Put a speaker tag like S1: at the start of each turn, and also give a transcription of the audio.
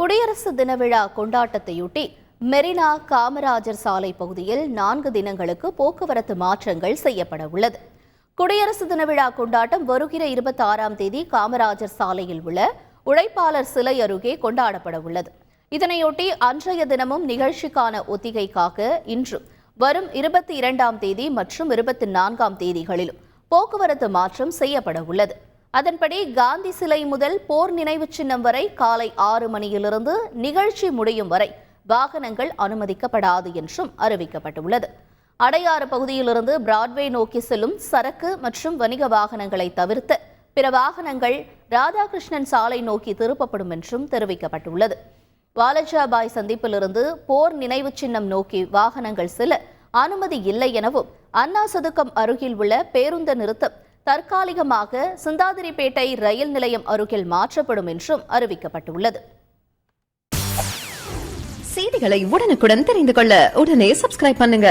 S1: குடியரசு தின விழா கொண்டாட்டத்தையொட்டி மெரினா காமராஜர் சாலை பகுதியில் 4 தினங்களுக்கு போக்குவரத்து மாற்றங்கள் செய்யப்பட உள்ளது. குடியரசு தின விழா கொண்டாட்டம் வருகிற 26ஆம் தேதி காமராஜர் சாலையில் உள்ள உழைப்பாளர் சிலை அருகே கொண்டாடப்பட உள்ளது. இதனையொட்டி அன்றைய தினமும் நிகழ்ச்சிக்கான ஒத்திகைக்காக இன்று வரும் 22ஆம் தேதி மற்றும் 24ஆம் தேதிகளிலும் போக்குவரத்து மாற்றம் செய்யப்பட உள்ளது. அதன்படி காந்தி சிலை முதல் போர் நினைவு சின்னம் வரை காலை 6 மணியிலிருந்து நிகழ்ச்சி முடியும் வரை வாகனங்கள் அனுமதிக்கப்படாது என்றும் அறிவிக்கப்பட்டுள்ளது. அடையாறு பகுதியிலிருந்து பிராட்வே நோக்கி செல்லும் சரக்கு மற்றும் வணிக வாகனங்களை தவிர்த்து பிற வாகனங்கள் ராதாகிருஷ்ணன் சாலை நோக்கி திருப்பப்படும் என்றும் தெரிவிக்கப்பட்டுள்ளது. வாலஜாபாய் சந்திப்பிலிருந்து போர் நினைவு சின்னம் நோக்கி வாகனங்கள் செல்ல அனுமதி இல்லை எனவும் அண்ணா சதுக்கம் அருகில் உள்ள பேருந்து நிறுத்தம் தற்காலிகமாக சிந்தாதிரிப்பேட்டை ரயில் நிலையம் அருகில் மாற்றப்படும் என்றும் அறிவிக்கப்பட்டுள்ளது.
S2: செய்திகளை உடனுக்குடன் தெரிந்து கொள்ள உடனே சப்ஸ்கிரைப் பண்ணுங்க.